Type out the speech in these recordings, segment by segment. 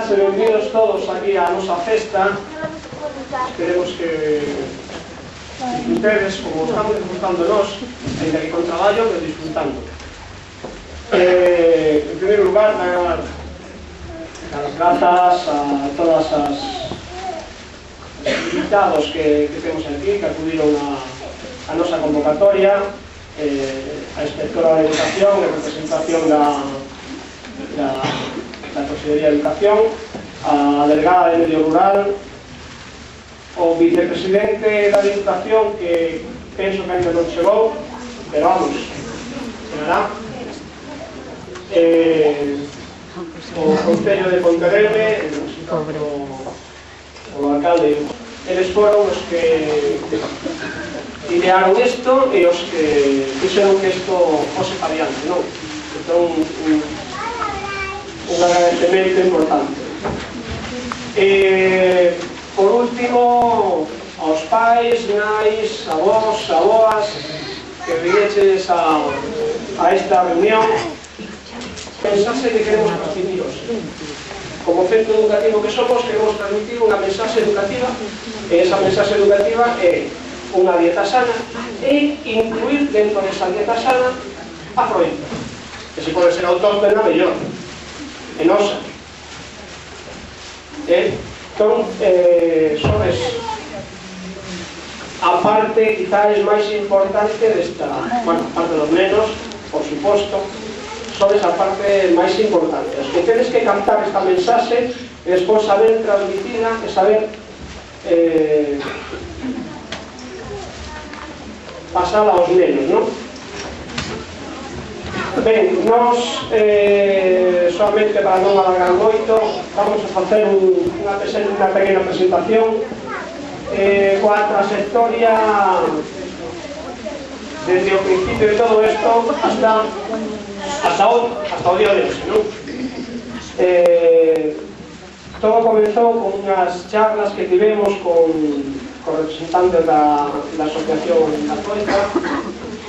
benvidas e benvidos todos aquí á nosa festa. Esperemos que ustedes, como estamos disfrutando nós, ainda que con traballo, pero disfrutando. En primeiro lugar, dar as grazas a todas as invitados que temos aquí, que acudiron a nosa convocatoria, a inspectora de educación, en representación da Consellería de Educación, a delegada de Medio Rural, o vicepresidente da Diputación, que penso que ainda non chegou, pero vamos, chegará, o Concello de Pontevedra, o alcalde. Eles foron os que idearon isto e os que fixeron que isto fose para diante, non? Entón, un agradecemento importante. Por último, aos pais, nais, avós, avoas, que viñeches a esta reunión, mensaxe que queremos transmitiros. Como centro educativo que somos, queremos transmitir unha mensaxe educativa, e esa mensaxe educativa é unha dieta sana e incluir dentro desa dieta sana a froita, que se pode ser autóctona mellor, e nosa. Entón, sobes a parte quizás máis importante desta, bueno, a parte dos nenos, por suposto, sobes a parte máis importante. Os que tedes que captar esta mensaxe e despois saber transmitida e saber pasala aos nenos, non? Ben, nós, solamente para non alargar moito, vamos a facer unha pequena presentación coa trayectoria desde o principio de todo isto hasta o día de hoxe, non? Todo comenzou con unhas charlas que tivemos con representantes da Asociación Católica.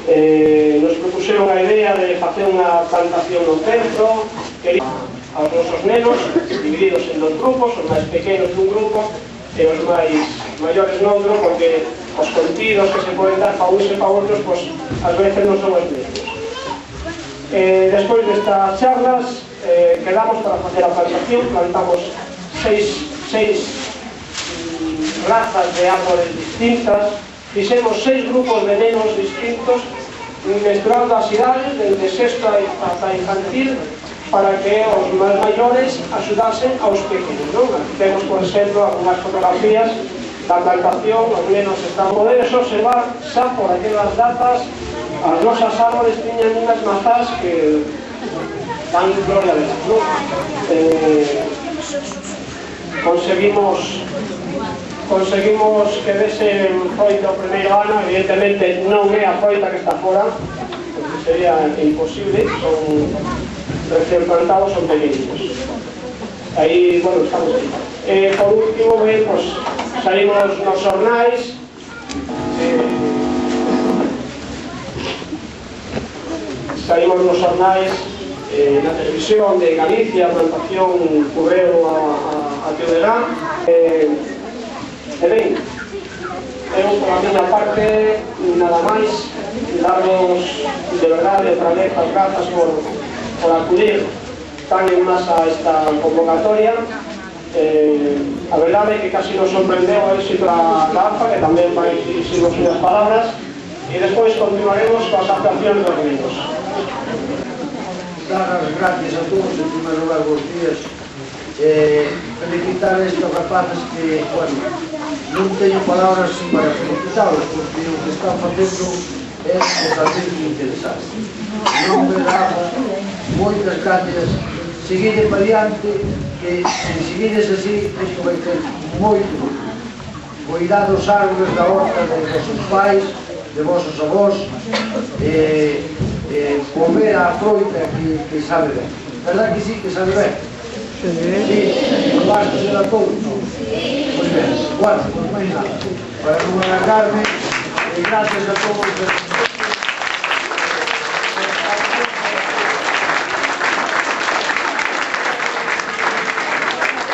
Nos propuseron a idea de facer unha plantación no centro, aos nosos nenos, divididos en dos grupos, os máis pequenos dun grupo e os máis maiores noutro, porque os contidos que se poden dar para uns e para outros, pois, ás veces non son os mesmos. Despois destas charlas, quedamos para facer a plantación, plantamos seis razas de árboles distintas, fixemos 6 grupos de nenos distintos, mesturando as idades, desde sexto ata infantil, para que os máis maiores axudasen aos pequenos, non? Aquí temos, por exemplo, algunhas fotografías da plantación. Os nenos están poderes observar xa por aquelas datas. As nosas árboles tiñan unhas mazás que dan gloria a Deus, non? Conseguimos que desen froita o primeiro ano. Evidentemente non é a froita que está fora, porque sería imposible, son recién plantados, son pequeños. Aí, bueno, estamos aquí. Por último, pues, salimos nos xornais, na televisión de Galicia, a plantación Curreo a Teodelá. Ben, eu por a miña parte nada máis, darnos de verdade outra vez as grazas por acudir tan en masa a esta convocatoria. A verdade é que casi nos sorprendeu o éxito da AFA, que tamén vai dirixir as súas palabras, e despois continuaremos coas actuacións dos niños. Dar as gracias a todos, en primeiro lugar, bons días. Felicitar a estes rapaces que, bueno, non teño palabras para felicitalos, porque o que están facendo é totalmente interesante. Non me daba moitas gracias. Seguide para diante, que se seguides así, isto vai ter moito. Cuidado os árboles da horta de vosos pais, de vosos avós, comer a froita que sabe ben. Verdad que sí, que sabe ben? Sí, probaste de la todo? Moi ben. Bueno, pues máis nada. Para non alargarme, gracias a todos.